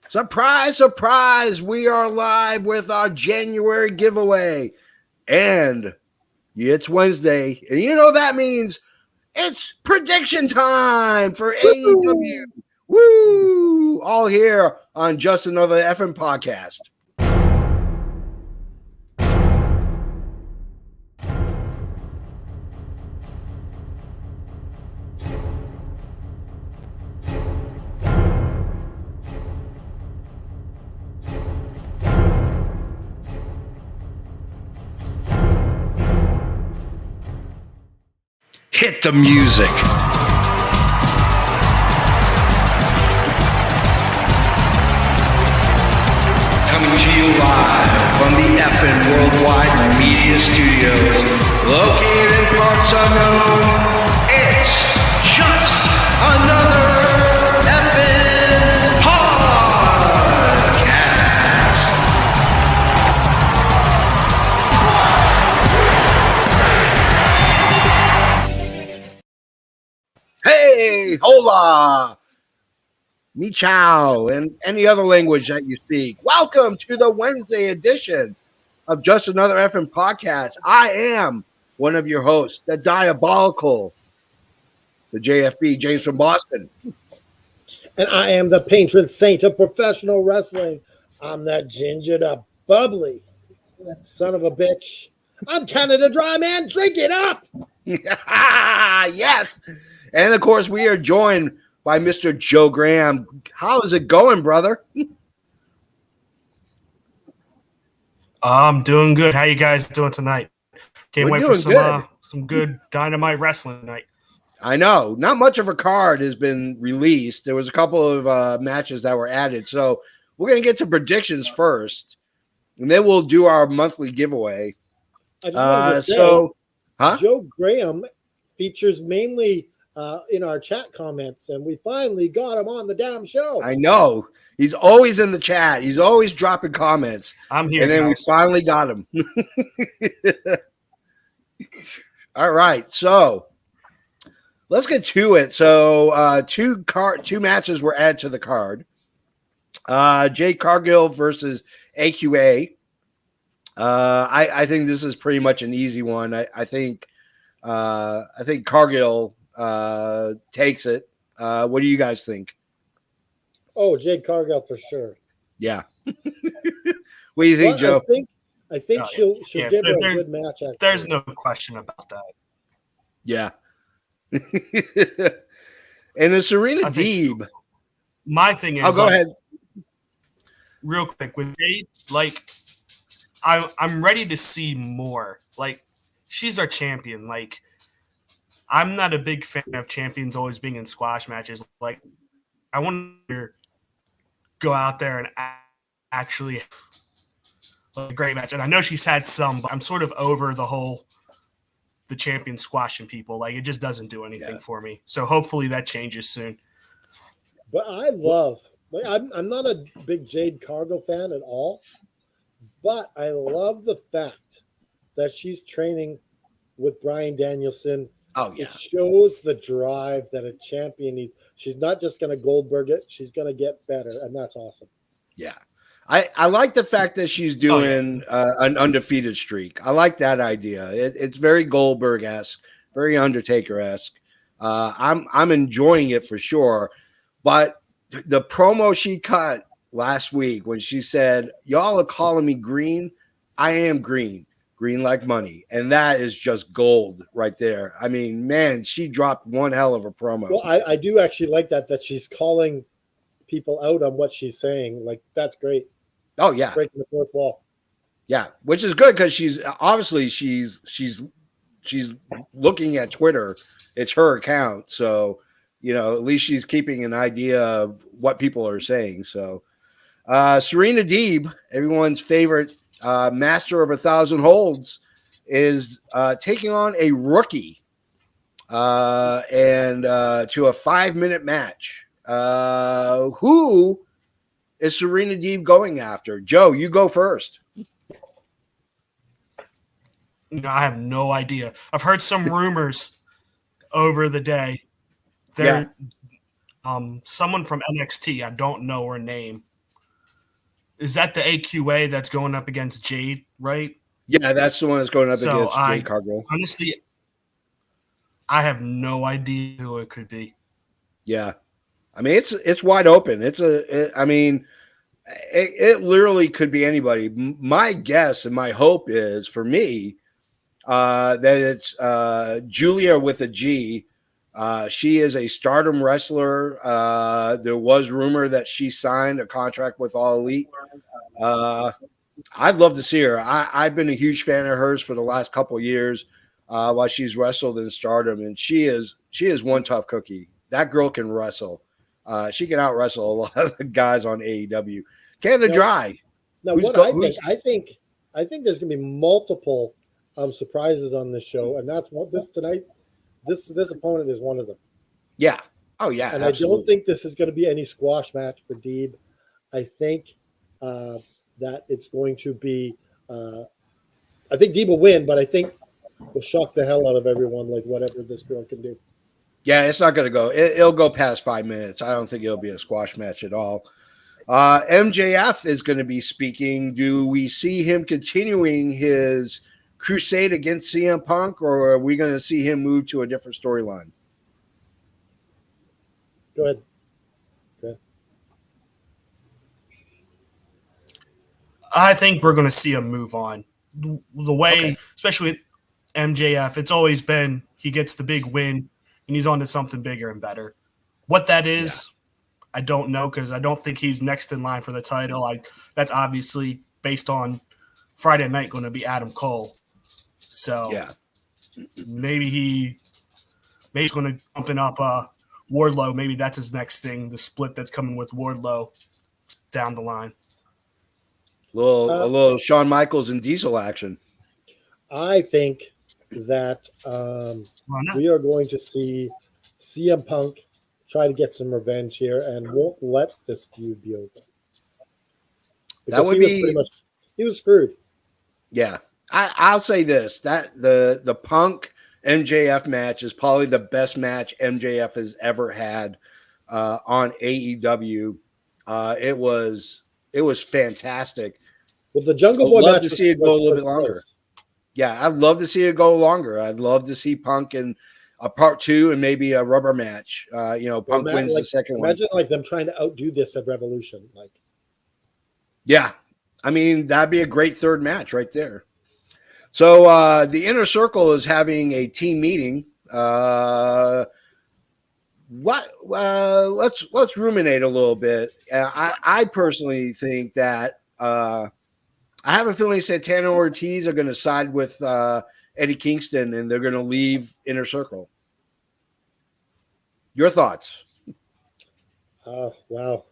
Surprise, surprise. We are live with our January giveaway. And it's Wednesday. And you know that means it's prediction time for AEW. Woo! All here on Just Another FM podcast. Hit the music. Coming to you live from the FN Worldwide Media Studios, located in parts unknown, it's Just Another FN Podcast. Hey, hola, mi ciao, and any other language that you speak. Welcome to the Wednesday edition of Just Another FM Podcast. I am one of your hosts, the diabolical, the JFB, James from Boston. And I am the patron saint of professional wrestling. I'm that ginger, the bubbly son of a bitch. I'm Canada Dry, man. Drink it up. Yes. And, of course, we are joined by Mr. Joe Graham. How is it going, brother? I'm doing good. How you guys doing tonight? Can't We're wait for doing some good Dynamite wrestling tonight. I know. Not much of a card has been released. There was a couple of matches that were added. So we're going to get to predictions first, and then we'll do our monthly giveaway. I just wanted to say, huh? Joe Graham features mainly in our chat comments, and we finally got him on the damn show. I know. He's always in the chat. He's always dropping comments. I'm here. And then guys. we finally got him. All right. So let's get to it. So two matches were added to the card. Jade Cargill versus AQA. I think this is pretty much an easy one. I think Cargill takes it. What do you guys think? Oh, Jade Cargill for sure. Yeah. What do you think, Joe? I think she'll give her a good match. Actually. There's no question about that. Yeah. And then Serena Deeb. My thing is, go ahead. Real quick with Jade, like I'm ready to see more. Like she's our champion. Like I'm not a big fan of champions always being in squash matches. Like I want to go out there and actually have a great match. And I know she's had some, but I'm sort of over the champion squashing people. Like it just doesn't do anything for me. So hopefully that changes soon. But I'm not a big Jade Cargill fan at all, but I love the fact that she's training with Bryan Danielson. Oh, yeah. It shows the drive that a champion needs. She's not just going to Goldberg it. She's going to get better, and that's awesome. Yeah. I like the fact that she's doing an undefeated streak. I like that idea. It's very Goldberg-esque, very Undertaker-esque. I'm enjoying it for sure. But the promo she cut last week when she said, y'all are calling me green, I am green like money. And that is just gold right there. I mean, man, she dropped one hell of a promo. Well, I do actually like that she's calling people out on what she's saying. Like, that's great. Oh, yeah. Breaking the fourth wall. Yeah, which is good because she's looking at Twitter. It's her account. So, at least she's keeping an idea of what people are saying. So, Serena Deeb, everyone's favorite master of 1,000 holds, is taking on a rookie and to a 5-minute match. Who is Serena Deeb going after? Joe, you go first. I have no idea. I've heard some rumors over the day. Someone from NXT, I don't know her name, is that the AQA that's going up against Jade, right? Yeah, that's the one that's going up So against Jade Cargill. Honestly, I have no idea who it could be. Yeah, I mean it's wide open. It literally could be anybody. My guess and my hope is for me that it's Julia with a G. She is a Stardom wrestler. There was rumor that she signed a contract with All Elite. I'd love to see her. I've been a huge fan of hers for the last couple of years while she's wrestled in Stardom, and she is one tough cookie. That girl can wrestle. She can out wrestle a lot of the guys on AEW. Canada Dry. Now, I think there's going to be multiple surprises on this show, and that's what this tonight. This opponent is one of them. Yeah. Oh yeah. And absolutely. I don't think this is going to be any squash match for Deeb. I think that it's going to be. I think Deeb will win, but I think will shock the hell out of everyone. Like whatever this girl can do. Yeah, it's not going to go. It'll go past 5 minutes. I don't think it'll be a squash match at all. MJF is going to be speaking. Do we see him continuing his crusade against CM Punk, or are we going to see him move to a different storyline? Go ahead. I think we're going to see him move on. The way, especially with MJF, it's always been he gets the big win and he's on to something bigger and better. What that is, I don't know, because I don't think he's next in line for the title. That's obviously based on Friday night going to be Adam Cole. So maybe he's going to open up Wardlow. Maybe that's his next thing, the split that's coming with Wardlow down the line. A little Shawn Michaels and Diesel action. I think that we are going to see CM Punk try to get some revenge here and won't let this feud be over. Because that would he was screwed. Yeah. I'll say this, that the Punk MJF match is probably the best match MJF has ever had on AEW. It was fantastic. Well, the Jungle Boy I'd love match to see it go a little bit longer. Yeah, I'd love to see it go longer. I'd love to see Punk in a part 2 and maybe a rubber match. Punk wins the second one. Imagine like them trying to outdo this at Revolution. Yeah, I mean that'd be a great third match right there. So the Inner Circle is having a team meeting. Let's ruminate a little bit. I personally think that I have a feeling Santana Ortiz are going to side with Eddie Kingston, and they're going to leave Inner Circle. Your thoughts? Wow.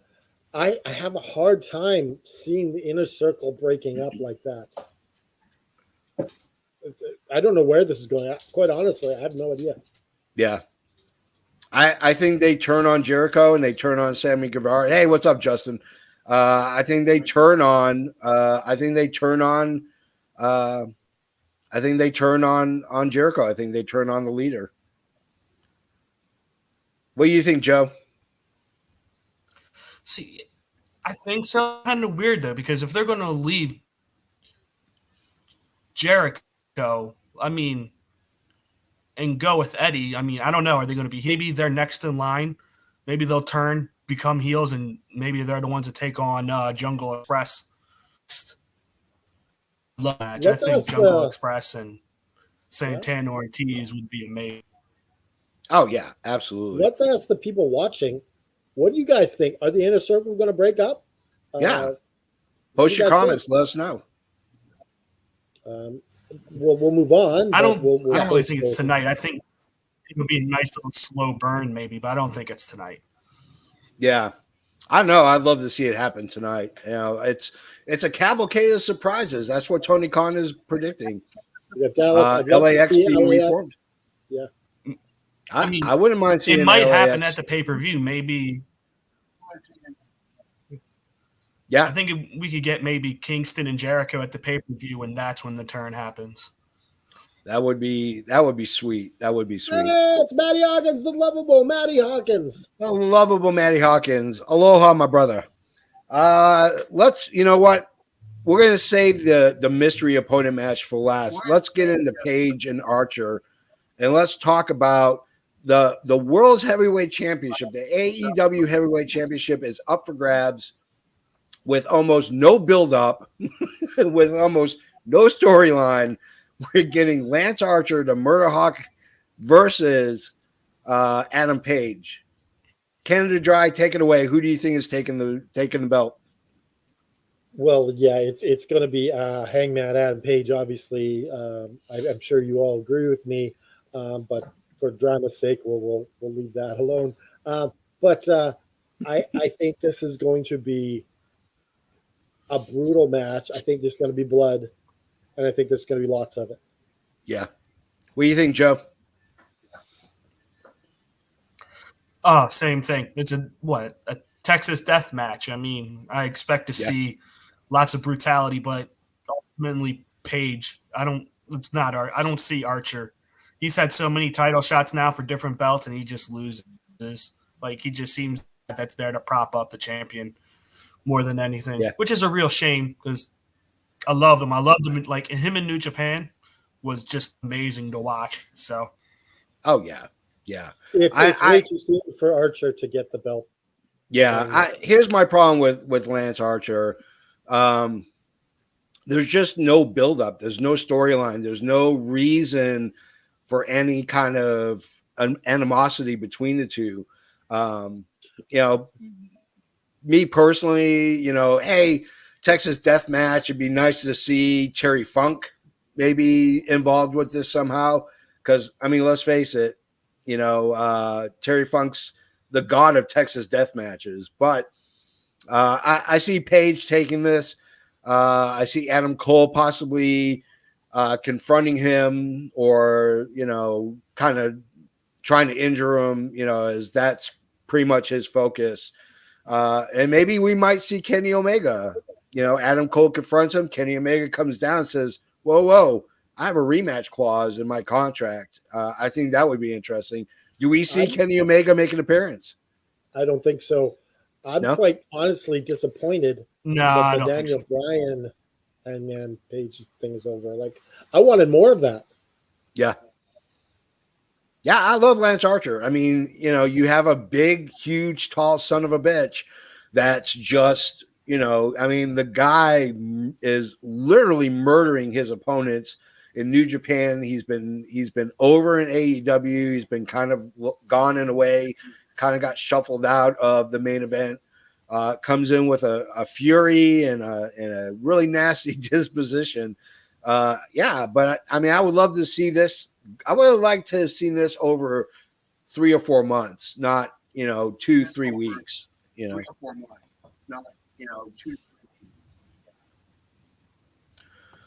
I have a hard time seeing the Inner Circle breaking up like that. I don't know where this is going. Quite honestly, I have no idea. Yeah. I think they turn on Jericho and they turn on Sammy Guevara. Hey, what's up, Justin? I think they turn on Jericho. I think they turn on the leader. What do you think, Joe? See, I think so. Kind of weird though, because if they're going to leave Jericho, and go with Eddie, I don't know. Are they going to be maybe they're next in line? Maybe they'll turn, become heels, and maybe they're the ones that take on Jungle Express. Match. I think Jungle Express and Santana Ortiz would be amazing. Oh yeah, absolutely. Let's ask the people watching. What do you guys think? Are the Inner Circle going to break up? Yeah. Post your comments. Let us know. We'll move on. I don't really think it's tonight. I think it would be a nice little slow burn, maybe, but I don't think it's tonight. Yeah, I know. I'd love to see it happen tonight. It's a cavalcade of surprises. That's what Tony Khan is predicting. We got Dallas. LAX being reformed. Yeah, I wouldn't mind seeing it. Might LAX happen at the pay-per-view, maybe. Yeah, I think we could get maybe Kingston and Jericho at the pay-per-view, and that's when the turn happens. That would be sweet. That would be sweet. It's Matty Hawkins, the lovable Matty Hawkins. The lovable Matty Hawkins. Aloha, my brother. Let's. You know what? We're gonna save the mystery opponent match for last. Let's get into Paige and Archer, and let's talk about the World's Heavyweight Championship. The AEW Heavyweight Championship is up for grabs with almost no build up, with almost no storyline. We're getting Lance Archer, the Murder Hawk, versus Adam Page. Canada Dry, take it away. Who do you think is taking the belt? Well, yeah, it's going to be Hangman Adam Page. Obviously, I'm sure you all agree with me, but for drama's sake, we'll leave that alone. But I think this is going to be a brutal match. I think there's going to be blood, and I think there's going to be lots of it. Yeah. What do you think, Joe? Oh, same thing. It's a Texas death match. I mean, I expect to see lots of brutality, but ultimately Page, I don't see Archer. He's had so many title shots now for different belts, and he just loses. Like, he just seems that's there to prop up the champion more than anything, which is a real shame because I love him. I loved him. Like, him in New Japan was just amazing to watch. So, oh yeah, yeah. It's way too soon for Archer to get the belt. Yeah, here's my problem with Lance Archer. There's just no buildup. There's no storyline. There's no reason for any kind of animosity between the two. Me personally, hey, Texas Death Match. It'd be nice to see Terry Funk maybe involved with this somehow. Because I mean, let's face it, Terry Funk's the god of Texas Death Matches. But I see Paige taking this. I see Adam Cole possibly confronting him or, kind of trying to injure him, as that's pretty much his focus. And maybe we might see Kenny Omega. Adam Cole confronts him. Kenny Omega comes down and says, whoa, I have a rematch clause in my contract. I think that would be interesting. Do we see Kenny Omega make an appearance? I don't think so. I'm quite honestly disappointed that the Daniel Bryan and man Page thing is over. Like, I wanted more of that. Yeah. Yeah, I love Lance Archer. I mean, you have a big, huge, tall son of a bitch that's just, the guy is literally murdering his opponents in New Japan. He's been over in AEW. He's been kind of gone in a way, kind of got shuffled out of the main event. Comes in with a fury and a really nasty disposition. But I mean, I would love to see this. I would have liked to have seen this over 3 or 4 months, not 2-3 weeks. 3 or 4 months, not 2.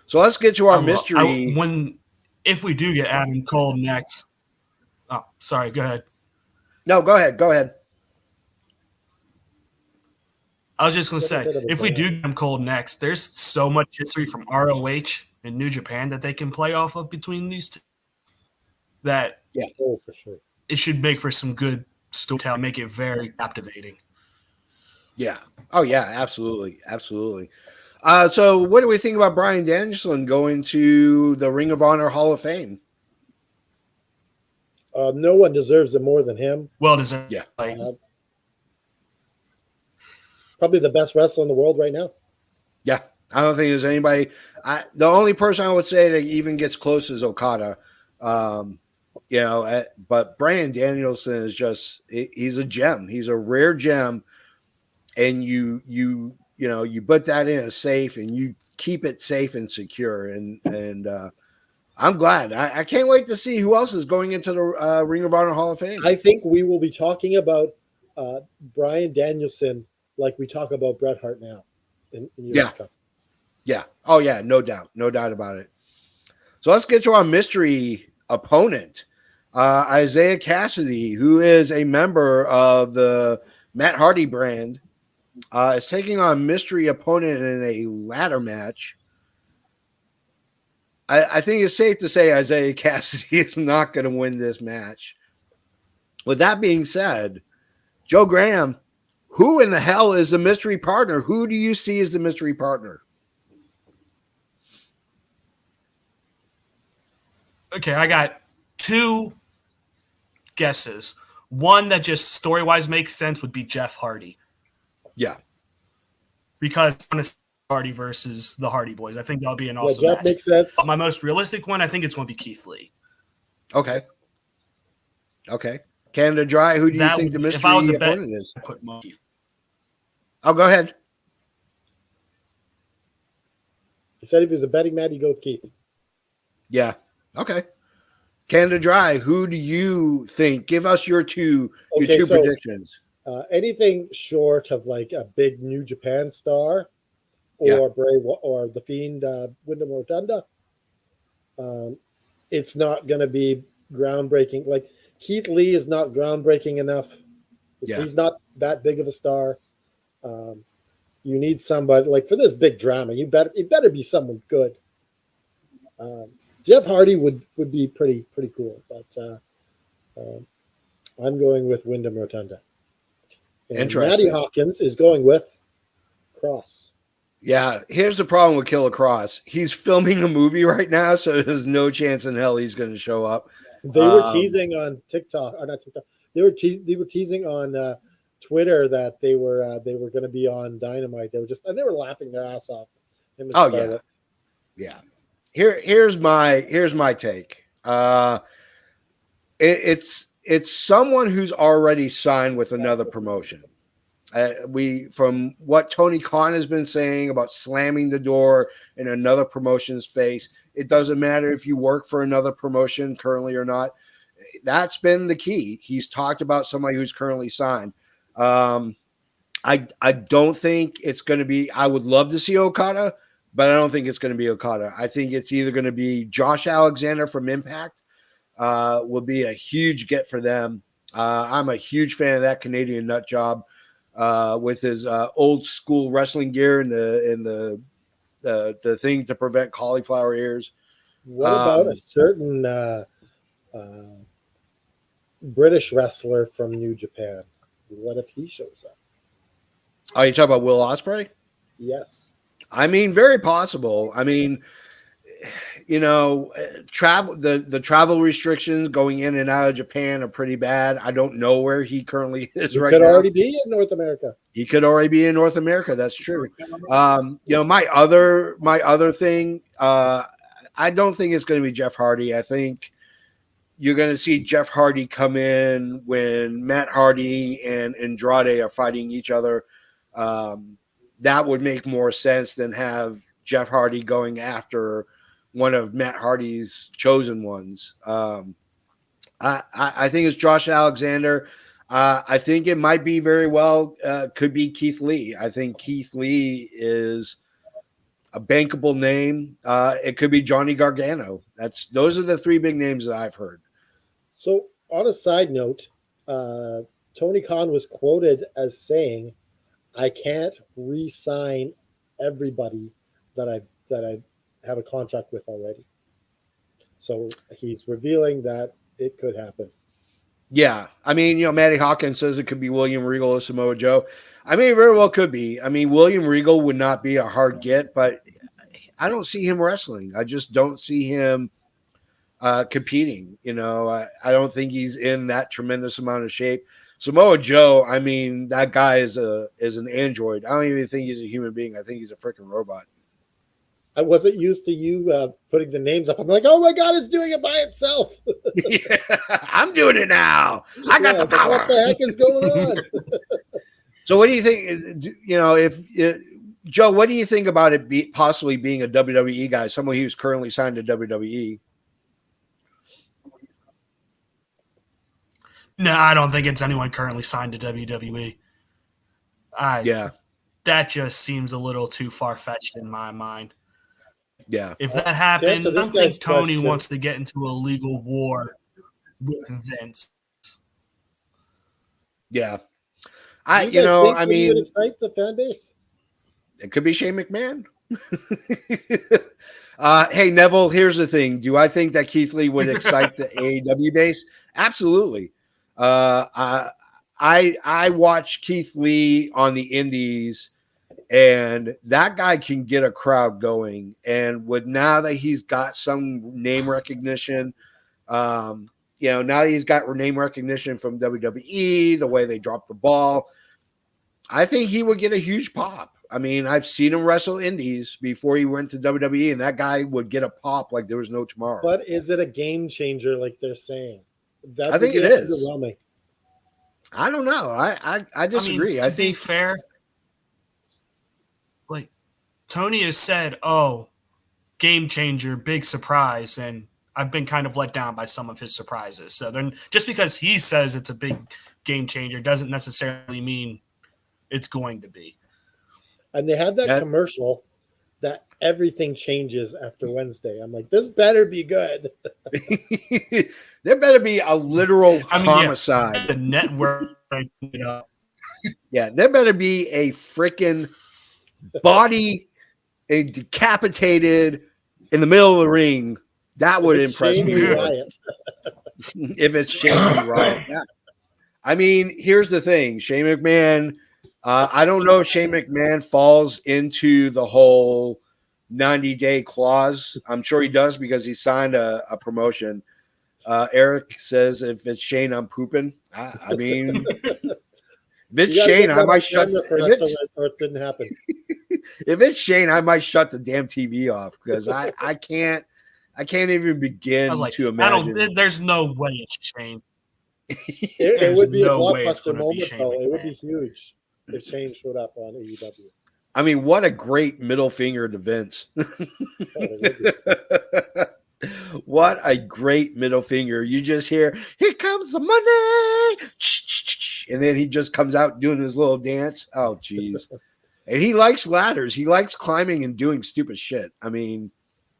So let's get to our mystery. If we do get Adam Cole next. Oh, sorry. Go ahead. No, go ahead. Go ahead. I was just going to say, if we do get Adam Cole next, there's so much history from ROH and New Japan that they can play off of between these two. That for sure. It should make for some good storytelling, make it very captivating. Yeah. Oh yeah, absolutely. Absolutely. So what do we think about Bryan Danielson going to the Ring of Honor Hall of Fame? No one deserves it more than him. Well deserved. Yeah. Probably the best wrestler in the world right now. Yeah. I don't think there's anybody. The only person I would say that even gets close is Okada. But Bryan Danielson is he's a gem. He's a rare gem. And you put that in a safe and you keep it safe and secure. And I'm glad. I can't wait to see who else is going into the Ring of Honor Hall of Fame. I think we will be talking about Bryan Danielson like we talk about Bret Hart now in years to come. Yeah. Oh, yeah. No doubt. No doubt about it. So let's get to our mystery opponent, Isaiah Cassidy, who is a member of the Matt Hardy brand, is taking on mystery opponent in a ladder match. I think it's safe to say Isaiah Cassidy is not going to win this match. With that being said, Joe Graham, who in the hell is the mystery partner? Who do you see as the mystery partner? Okay, I got 2 guesses. One that just story-wise makes sense would be Jeff Hardy. Yeah. Because it's Hardy versus the Hardy Boys. I think that'll be an Yeah, awesome Jeff match. makes sense. But my most realistic one, I think it's going to be Keith Lee. Okay. Canada Dry, who do you That think the would- mystery if I was a bet- opponent is? I put Keith. Oh, go ahead. He said if he was a betting man, he'd go with Keith. Yeah. Okay. Canada Dry, who do you think? Give us your two Okay, so- predictions. Anything short of like a big New Japan star or Yeah. or the Fiend, Wyndham Rotunda, it's not going to be groundbreaking. Like Keith Lee is not groundbreaking enough. Yeah. He's not that big of a star. You need somebody like for this big drama. It better be someone good. Jeff Hardy would be pretty cool, but I'm going with Wyndham Rotunda. And Interesting. Matty Hawkins is going with Cross. Yeah, here's the problem with Killer Cross. He's filming a movie right now, so there's no chance in hell he's going to show up. They were teasing on TikTok, or not TikTok. They were teasing on Twitter that they were going to be on Dynamite. They were laughing their ass off. Him and Oh, Scarlett. Yeah. Here's my take. It's someone who's already signed with another promotion. From what Tony Khan has been saying about slamming the door in another promotion's face, it doesn't matter if you work for another promotion currently or not. That's been the key. He's talked about somebody who's currently signed. I don't think it's going to be. I would love to see Okada, but I don't think it's going to be Okada. I think it's either going to be Josh Alexander from Impact. Will be a huge get for them. I'm a huge fan of that Canadian nut job with his old school wrestling gear and the thing to prevent cauliflower ears. What about a certain British wrestler from New Japan? What if he shows up? Oh, you talking about Will Ospreay? Yes. I mean, very possible. I mean, travel the travel restrictions going in and out of Japan are pretty bad. I don't know where he currently is He right could now. already be in North America. He could already be in North America. That's true. My other thing, I don't think it's going to be Jeff Hardy. I think you're going to see Jeff Hardy come in when Matt Hardy and Andrade are fighting each other. That would make more sense than have Jeff Hardy going after one of Matt Hardy's chosen ones. I think it's Josh Alexander. I think it might be very well could be Keith Lee. I think Keith Lee is a bankable name. It could be Johnny Gargano. Those are the 3 big names that I've heard. So, on a side note, Tony Khan was quoted as saying, "I can't re-sign everybody that I have a contract with already." So he's revealing that it could happen. Yeah. I mean, Matty Hawkins says it could be William Regal or Samoa Joe. I mean, it very well could be. I mean, William Regal would not be a hard get, but I don't see him wrestling. I just don't see him competing. I don't think he's in that tremendous amount of shape. Samoa Joe, I mean, that guy is an android. I don't even think he's a human being. I think he's a freaking robot. I wasn't used to you putting the names up. I'm like, oh my God, it's doing it by itself. Yeah, I'm doing it now. I got the was like, power. what the heck is going on? So what do you think, Joe, what do you think about it possibly being a WWE guy, someone who's currently signed to WWE? No, I don't think it's anyone currently signed to WWE. Yeah. That just seems a little too far-fetched in my mind. Yeah. If that happened, answer I this don't think guy's Tony question- wants to get into a legal war with Vince. Yeah. Do you guys think that he would mean, excite the fan base? it could be Shane McMahon. Hey, Neville, here's the thing. Do I think that Keith Lee would excite the AEW base? Absolutely. I I watched Keith Lee on the Indies, and that guy can get a crowd going. And with now that he's got some name recognition, now that he's got name recognition from WWE, the way they drop the ball, I think he would get a huge pop. I mean, I've seen him wrestle Indies before he went to WWE, and that guy would get a pop like there was no tomorrow. But is it a game changer like they're saying? I think it is. Underwhelming. I don't know. I disagree. To be fair, like Tony has said, "Oh, game changer, big surprise," and I've been kind of let down by some of his surprises. So then, just because he says it's a big game changer doesn't necessarily mean it's going to be. And they have that commercial that everything changes after Wednesday. I'm like, this better be good. There better be a literal homicide. Yeah, the network. Yeah, there better be a freaking body decapitated in the middle of the ring. That would impress me. If it's Shane Riot. Yeah. I mean, here's the thing. Shane McMahon, I don't know if Shane McMahon falls into the whole 90-day clause. I'm sure he does because he signed a promotion. Eric says, if it's Shane, I'm pooping. I mean, if it's Shane, I might shut it didn't happen. If it's Shane, I might shut the damn TV off because I can't even begin to imagine. There's no way it's Shane. It would be a blockbuster moment, though. It would be huge if Shane showed up on AEW. I mean, what a great middle finger to Vince. What a great middle finger. You just hear, here comes the money. And then he just comes out doing his little dance. Oh, geez. And he likes ladders. He likes climbing and doing stupid shit. I mean,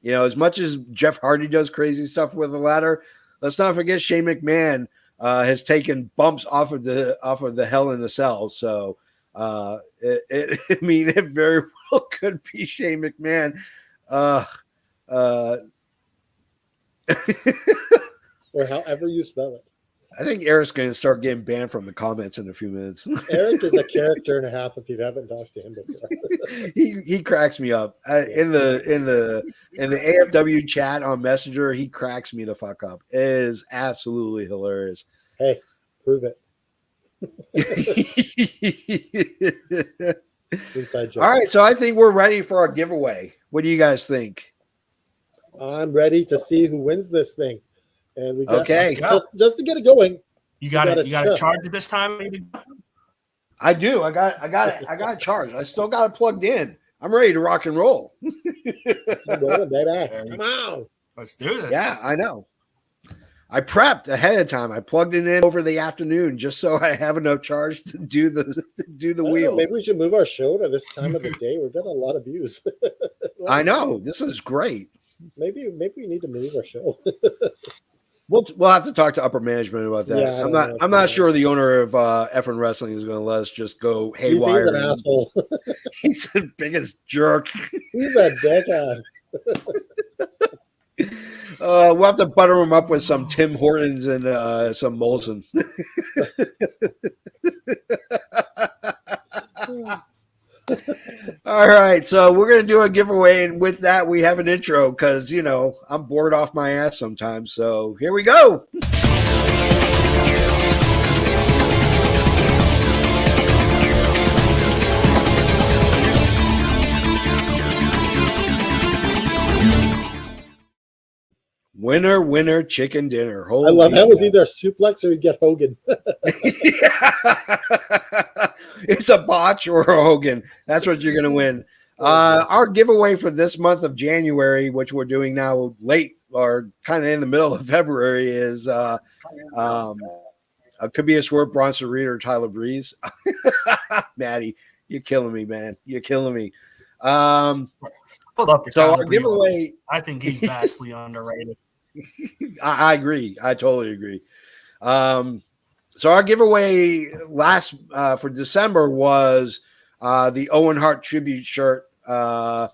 as much as Jeff Hardy does crazy stuff with a ladder, let's not forget Shane McMahon has taken bumps off of the Hell in the Cell. So, it very well could be Shane McMahon. Or however you spell it. I think Eric's going to start getting banned from the comments in a few minutes. Eric is a character and a half if you haven't talked to him before. he cracks me up. In the AFW chat on Messenger, he cracks me the fuck up. It is absolutely hilarious. Hey, prove it. Inside joke. All right, so I think we're ready for our giveaway. What do you guys think? I'm ready to see who wins this thing. And we got just to get it going. You got it charged this time? I do. I got it charged. I still got it plugged in. I'm ready to rock and roll. Come on. Let's do this. Yeah, I know. I prepped ahead of time. I plugged it in over the afternoon just so I have enough charge to do the wheel. Maybe we should move our show to this time of the day. We've got a lot of views. I know. This is great. Maybe we need to move our show. We'll have to talk to upper management about that. Yeah, I'm not sure the owner of Effin Wrestling is going to let us just go haywire. He's an asshole. He's the biggest jerk. He's a dickhead. We'll have to butter him up with some Tim Hortons and some Molson. All right, so we're going to do a giveaway, and with that, we have an intro because, I'm bored off my ass sometimes. So here we go. Winner, winner, chicken dinner. Holy I love that. Was either a suplex or you get Hogan. It's a botch or a Hogan. That's what you're going to win. Our giveaway for this month of January, which we're doing now late or kind of in the middle of February, is could be a Swerve, Bronson Reed, or Tyler Breeze. Maddie, you're killing me, man. You're killing me. Hold up for So Tyler our Breeze. giveaway, I think he's vastly underrated. I agree. I totally agree. So our giveaway for December was the Owen Hart tribute shirt. The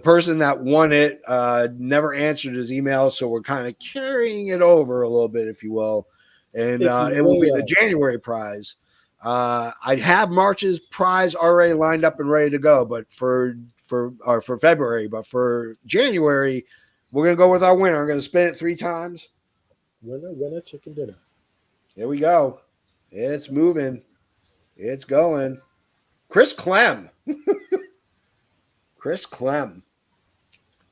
person that won it never answered his email, so we're kind of carrying it over a little bit, if you will. And it will be the January prize. I'd have March's prize already lined up and ready to go, but for February, but for January, we're gonna go with our winner. I'm gonna spin it 3 times. Winner, chicken dinner. Here we go. It's moving. It's going. Chris Clem. Chris Clem.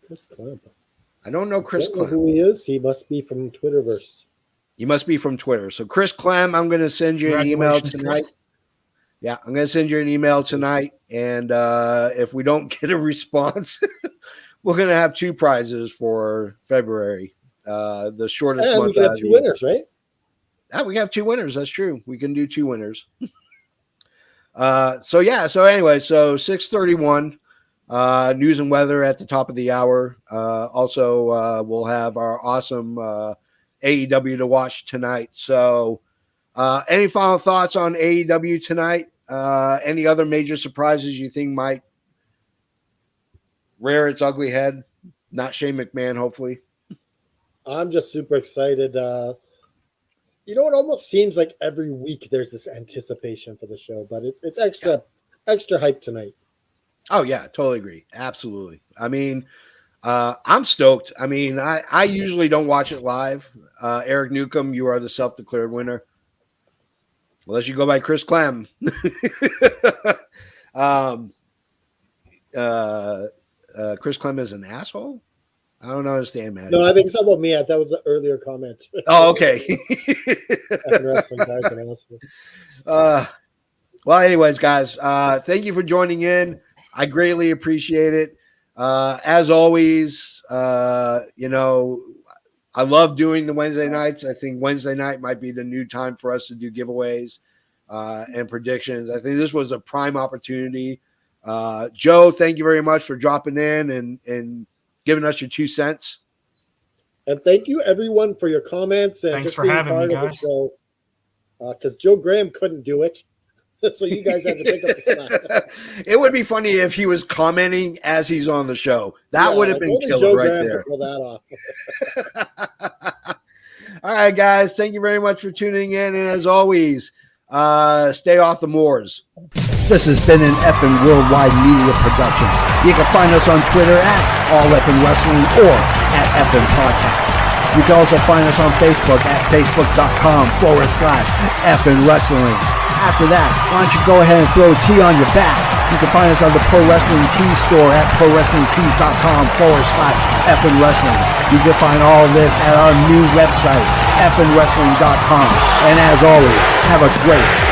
Chris Clem. I don't know Chris Don't know Clem. who he is. He must be from Twitterverse. You must be from Twitter. So Chris Clem, I'm going to send you an email Congratulations, tonight. Chris. Yeah, I'm going to send you an email tonight. And if we don't get a response, we're going to have 2 prizes for February. The shortest And month. we can have out of 2 the year. winners, right? Yeah, we have 2 winners. That's true. We can do 2 winners. So 6:31. News and weather at the top of the hour. Also, we'll have our awesome AEW to watch tonight. So, any final thoughts on AEW tonight? Any other major surprises you think might rear its ugly head? Not Shane McMahon, hopefully. I'm just super excited. It almost seems like every week there's this anticipation for the show, but it's extra hype tonight. Oh yeah, totally agree. Absolutely. I mean, I'm stoked. I mean, I usually don't watch it live. Eric Newcomb, you are the self-declared winner. Unless you go by Chris Clem. Chris Clem is an asshole? I don't understand, man. No, I think it's not about me. That was an earlier comment. Oh, okay. Wrestling guys are awesome. Well, anyways, guys, thank you for joining in. I greatly appreciate it. As always, I love doing the Wednesday nights. I think Wednesday night might be the new time for us to do giveaways and predictions. I think this was a prime opportunity. Joe, thank you very much for dropping in and giving us your 2 cents. And thank you, everyone, for your comments and Thanks just for being having me, part of the guys. show. Because Joe Graham couldn't do it, so you guys had to pick up the slack. It would be funny if he was commenting as he's on the show. That would have been only killer Joe right Graham there. could pull that off. All right, guys. Thank you very much for tuning in. And as always, stay off the moors. This has been an Effin' Worldwide Media production. You can find us on Twitter at All Effin' Wrestling or at Effin' Podcast. You can also find us on Facebook at facebook.com/Effin' Wrestling. After that, why don't you go ahead and throw a T on your back? You can find us on the Pro Wrestling Tee store at prowrestlingtees.com/Effin' Wrestling. You can find all of this at our new website, effinwrestling.com. And as always, have a great